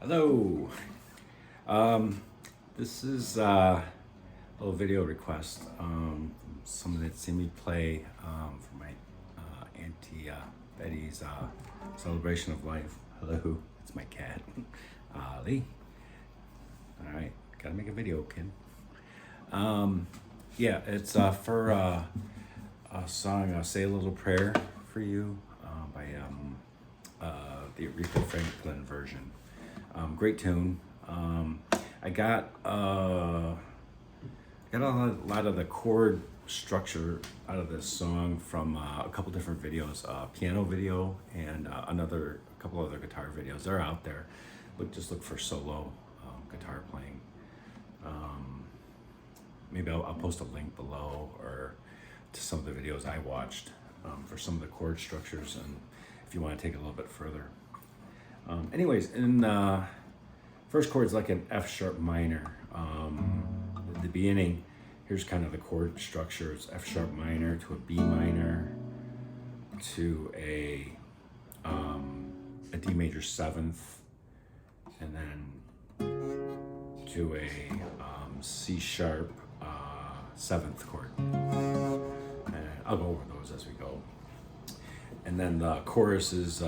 Hello. This is a little video request. Someone that seen me play for my Auntie Betty's celebration of life. Hello, it's my cat, Ollie. All right, gotta make a video, kid. Yeah, it's for a song, "Say a Little Prayer for You" by the Aretha Franklin version. Great tune. I got a lot of the chord structure out of this song from a couple different videos, a piano video and a couple other guitar videos. They're out there. Just look for solo guitar playing. Maybe I'll post a link below or to some of the videos I watched for some of the chord structures, and if you want to take it a little bit further. Anyways, in first chord's like an F sharp minor. At the beginning, here's kind of the chord structure. It's F sharp minor to a B minor to a D major seventh, and then to a C sharp seventh chord. And I'll go over those as we go. And then the chorus is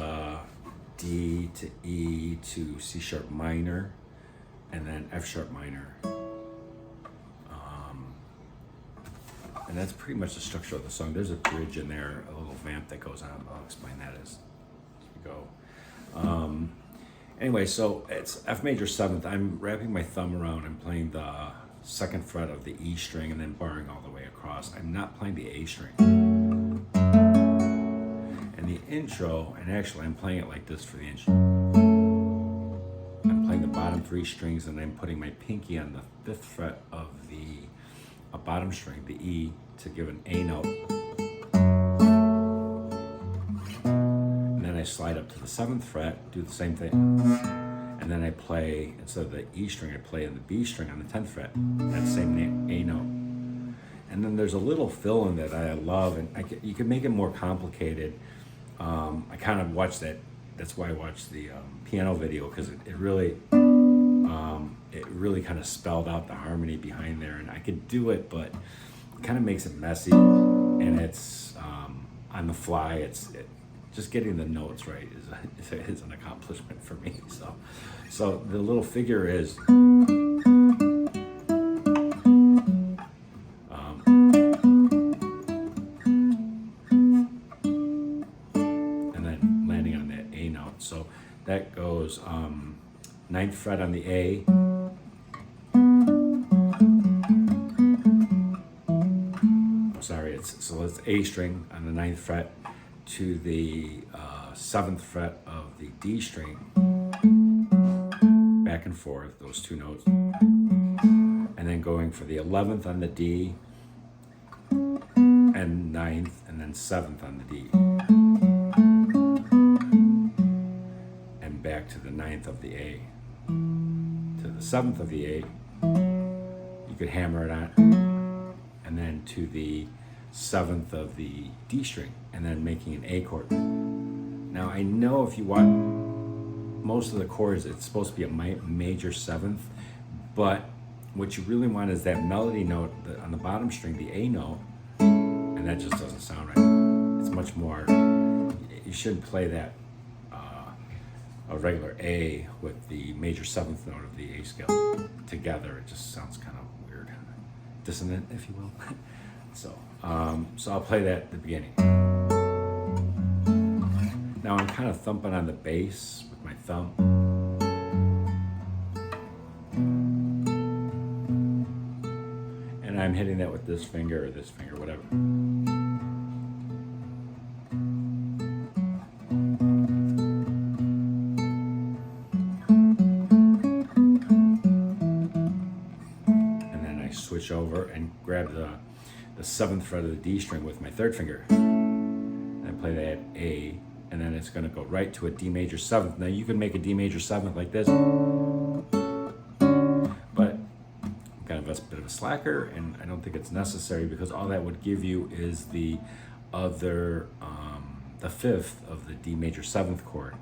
D to E to C sharp minor, and then F sharp minor. And that's pretty much the structure of the song. There's a bridge in there, a little vamp that goes on. I'll explain that as we go. Anyway, so it's F major seventh. I'm wrapping my thumb around and playing the second fret of the E string and then barring all the way across. I'm not playing the A string. And the intro, and actually I'm playing it like this for the intro. I'm playing the bottom three strings and I'm putting my pinky on the fifth fret of the bottom string, the E, to give an A note. And then I slide up to the seventh fret, do the same thing. And then I play, instead of the E string, I play in the B string on the 10th fret, that same A note. And then there's a little fill in that I love, and you can make it more complicated. I kind of watched that. That's why I watched the piano video, because it really kind of spelled out the harmony behind there, and I could do it, but it kind of makes it messy, and it's on the fly. Just getting the notes right is an accomplishment for me. So the little figure is. So that goes 9th fret on the A, so it's A string on the 9th fret to the 7th fret of the D string, back and forth, those two notes, and then going for the 11th on the D, and 9th, and then 7th on the D. Back to the 9th of the A, to the 7th of the A, you could hammer it on, and then to the 7th of the D string, and then making an A chord. Now I know if you want most of the chords, it's supposed to be a major seventh, but what you really want is that melody note on the bottom string, the A note, and that just doesn't sound right. It's much more, you shouldn't play that a regular A with the major seventh note of the A scale together. It just sounds kind of weird, dissonant, if you will. So I'll play that at the beginning. Now I'm kind of thumping on the bass with my thumb. And I'm hitting that with this finger or this finger, whatever. Switch over and grab the 7th fret of the D string with my 3rd finger, and I play that A, and then it's going to go right to a D major 7th. Now you can make a D major 7th like this, but I'm kind of a bit of a slacker, and I don't think it's necessary, because all that would give you is the 5th of the D major 7th chord.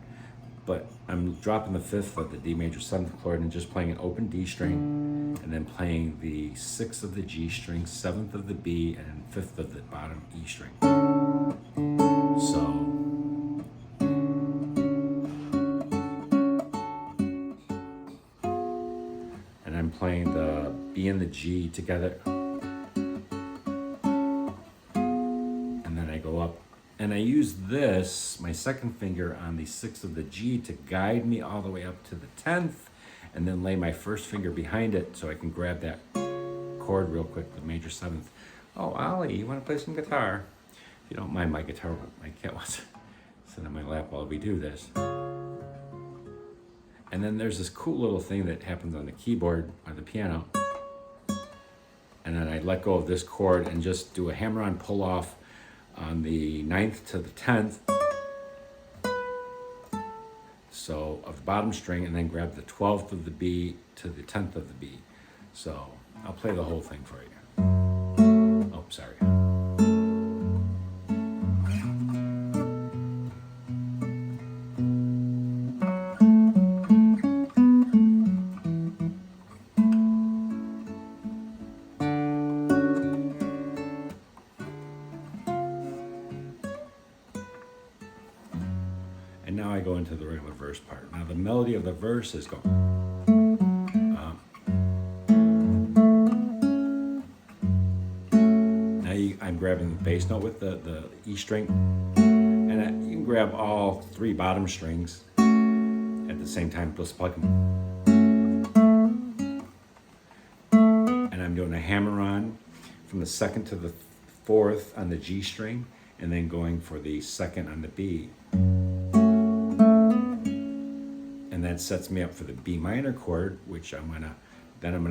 but I'm dropping the 5th of the D major 7th chord and just playing an open D string, and then playing the 6th of the G string, 7th of the B, and 5th of the bottom E string. So and I'm playing the B and the G together, and then I go up. And I use this, my second finger on the 6th of the G, to guide me all the way up to the 10th, and then lay my first finger behind it so I can grab that chord real quick, the major 7th. Oh, Ollie, you want to play some guitar? If you don't mind my guitar, my cat wants to sit on my lap while we do this. And then there's this cool little thing that happens on the keyboard or the piano. And then I let go of this chord and just do a hammer-on pull-off on the 9th to the 10th, so of the bottom string, and then grab the 12th of the B to the 10th of the B. So I'll play the whole thing for you. Oh, sorry. And now I go into the regular verse part. Now the melody of the verse is going. I'm grabbing the bass note with the E string, and you can grab all 3 bottom strings at the same time, just plug them. And I'm doing a hammer-on from the 2nd to the 4th on the G string, and then going for the 2nd on the B. And that sets me up for the B minor chord, which I'm gonna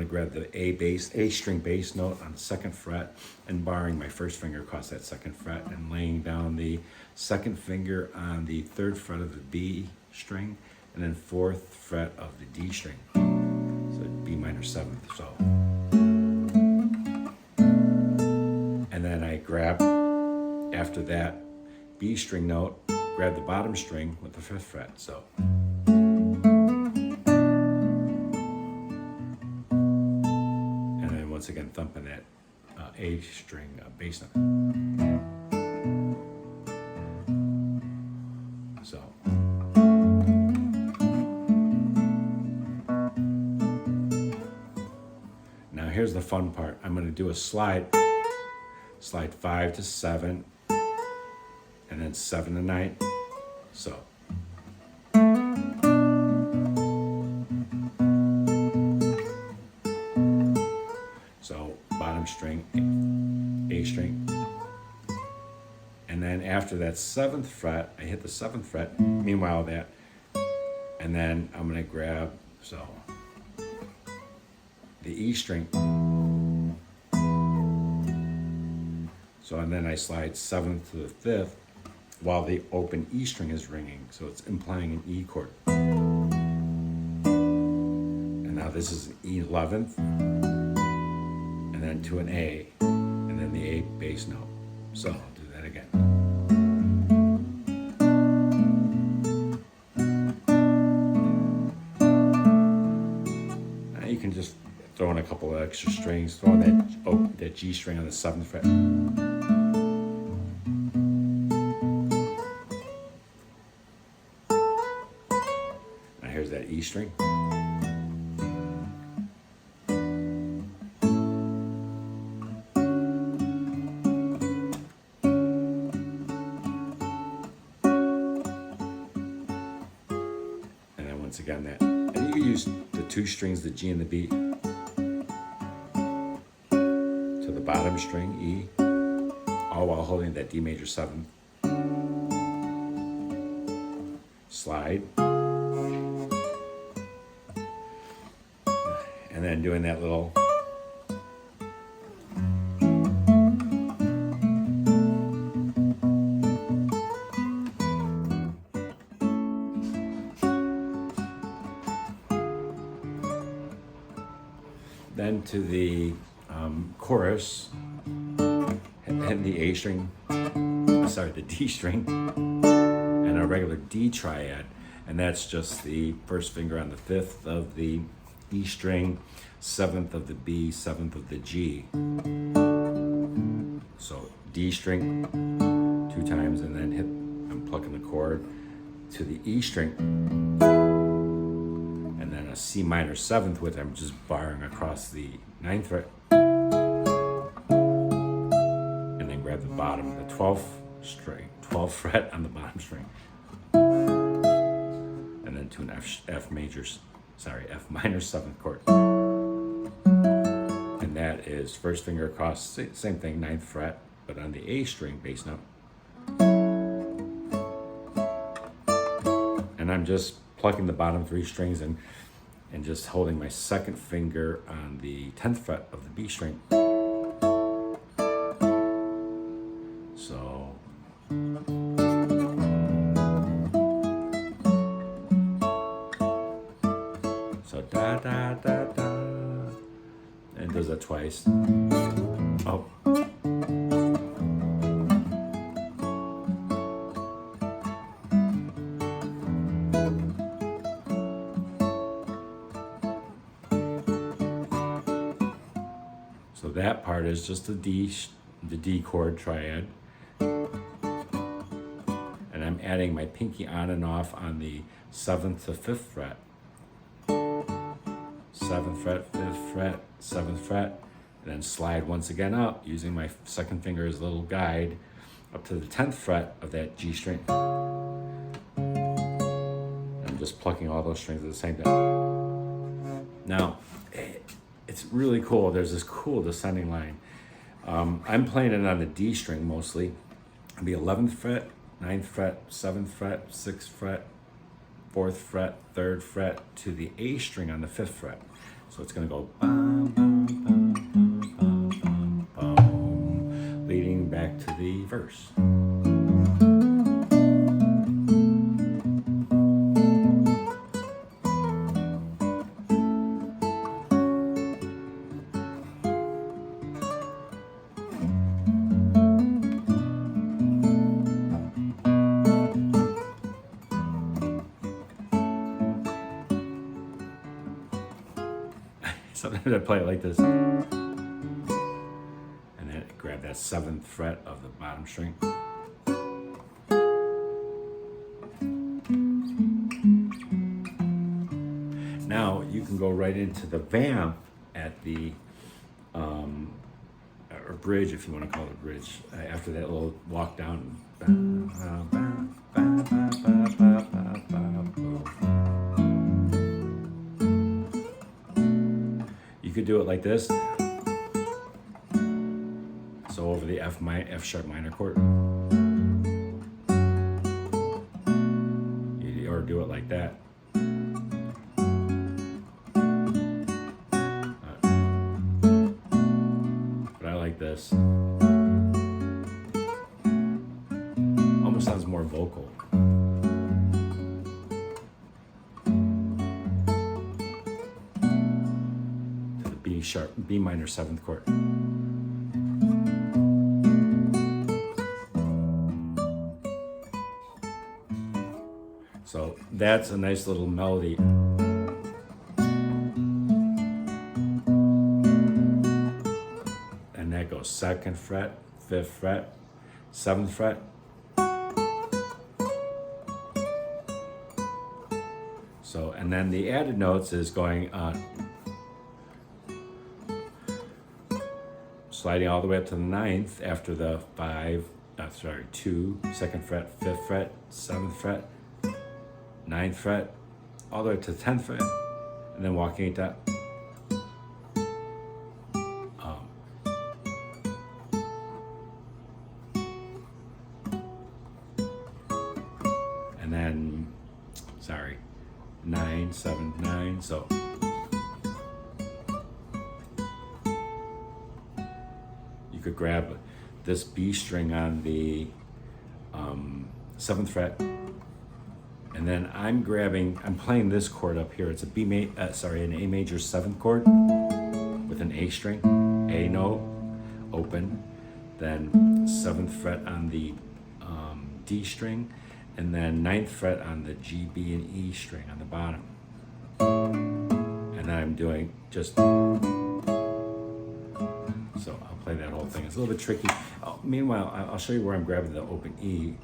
grab the A string bass note on the 2nd fret, and barring my first finger across that 2nd fret, and laying down the 2nd finger on the 3rd fret of the B string, and then 4th fret of the D string. So B minor 7th. So, and then I grab, after that B string note, grab the bottom string with the 5th fret. So. Once again, thumping that A string bass note. So. Now here's the fun part. I'm going to do a slide 5 to 7, and then 7 to 9. So. So bottom string, A string, and then after that 7th fret, I hit the 7th fret. Meanwhile that, and then I'm gonna grab the E string. So and then I slide 7th to the 5th while the open E string is ringing. So it's implying an E chord. And now this is an E11th. And then to an A, and then the A bass note. So I'll do that again. Now you can just throw in a couple of extra strings, throw in that G string on the 7th fret. Now here's that E string. Once again, that, and you can use the 2 strings, the G and the B, to the bottom string, E, all while holding that D major 7. Slide, and then doing that little then to the chorus, and the the D string, and a regular D triad. And that's just the first finger on the 5th of the E string, 7th of the B, 7th of the G. So D string 2 times, and then I'm plucking the chord to the E string, and then a C minor 7th, which I'm just barring across the 9th fret, and then grab the bottom, the 12th string, 12th fret on the bottom string, and then to an F minor 7th chord. And that is first finger across, same thing, 9th fret, but on the A string bass note. And I'm just plucking the bottom 3 strings and just holding my 2nd finger on the 10th fret of the B string. So da da da da, and does that twice. Oh. So that part is just the D chord triad. And I'm adding my pinky on and off on the 7th to 5th fret. 7th fret, 5th fret, 7th fret, and then slide once again up using my 2nd finger as a little guide up to the 10th fret of that G string. I'm just plucking all those strings at the same time. Now, it's really cool. There's this cool descending line. I'm playing it on the D string mostly. It'll be 11th fret, 9th fret, 7th fret, 6th fret, 4th fret, 3rd fret to the A string on the 5th fret. So it's going to go bum, bum, bum, bum, bum, bum, bum, leading back to the verse. Sometimes I play it like this. And then grab that 7th fret of the bottom string. Now you can go right into the vamp at the, or bridge if you want to call it a bridge, after that little walk down. You could do it like this. So over the F sharp minor chord. Or do it like that. But I like this. Almost sounds more vocal. B minor 7th chord. So that's a nice little melody. And that goes 2nd fret, 5th fret, 7th fret. So, and then the added notes is going sliding all the way up to the 9th after the 2, 2nd fret, 5th fret, 7th fret, 9th fret, all the way to the 10th fret, and then walking it down. And then, 9, 7, 9, so. Could grab this B string on the 7th fret, and then I'm playing this chord up here. It's an A major 7th chord with an A string, A note, open, then 7th fret on the D string, and then 9th fret on the G, B, and E string on the bottom. And then I'm doing just, so I'll play that whole thing. It's a little bit tricky. Oh, meanwhile, I'll show you where I'm grabbing the open E.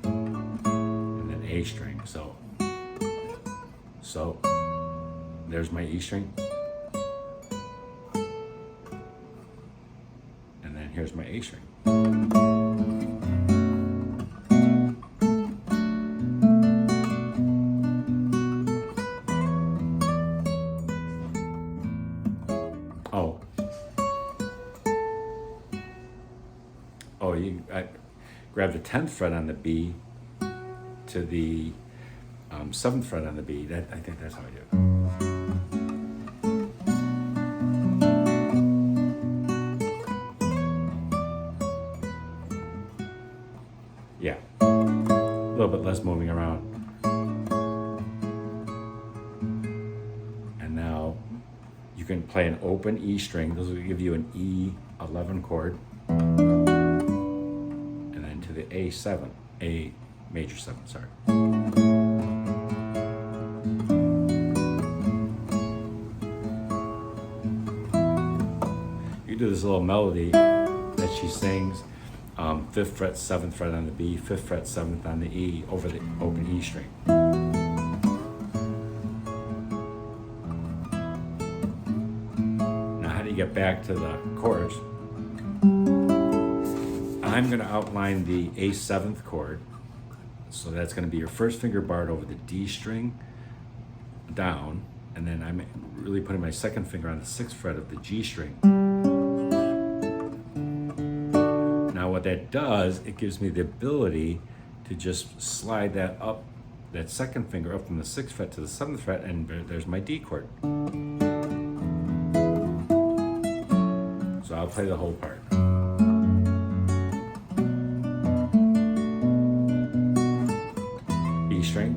And then A string, so there's my E string. And then here's my A string. I grab the 10th fret on the B to the 7th fret on the B. I think that's how I do it. Yeah, a little bit less moving around. And now you can play an open E string. This will give you an E11 chord. To the A7, A major 7, sorry. You do this little melody that she sings, 5th fret, 7th fret on the B, 5th fret, 7th on the E over the open E string. Now how do you get back to the chorus? I'm going to outline the A7th chord. So that's going to be your first finger barred over the D string down, and then I'm really putting my second finger on the 6th fret of the G string. Now what that does, it gives me the ability to just slide that up, that second finger up from the 6th fret to the 7th fret, and there's my D chord. So I'll play the whole part. E string,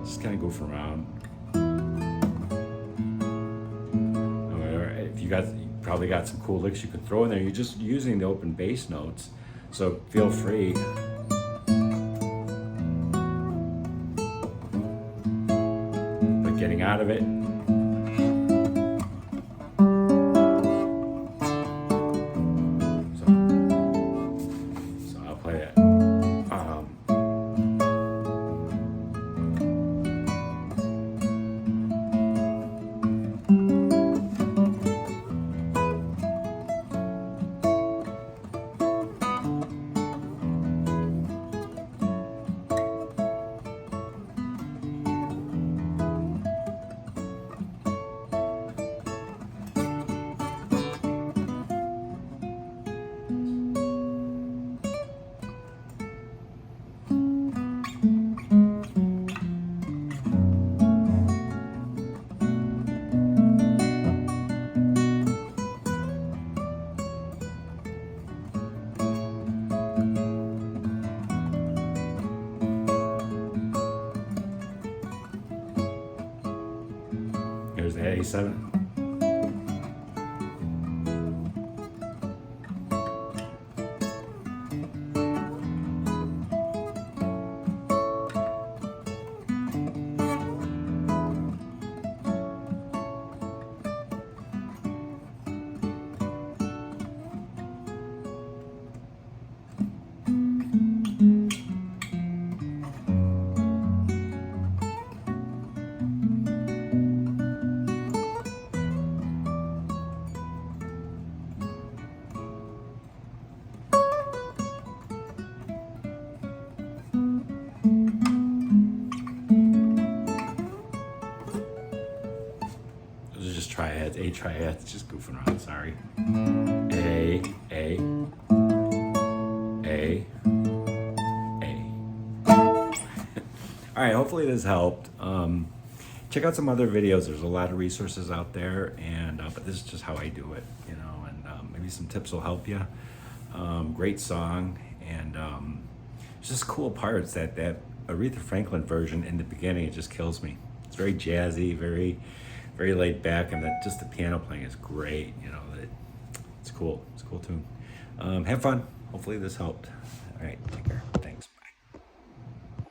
just kind of goof around. If you probably got some cool licks you could throw in there. You're just using the open bass notes, so feel free. Getting out of it. So I'll play it. Here's the A7. Triads, A triads, just goofing around, sorry. A. All right, hopefully this helped. Check out some other videos. There's a lot of resources out there, and but this is just how I do it, you know, and maybe maybe some tips will help you. Great song, and it's just cool parts. That Aretha Franklin version in the beginning, it just kills me. It's very jazzy, very very laid back, and just the piano playing is great. You know, it's cool. It's a cool tune. Have fun. Hopefully this helped. All right, take care.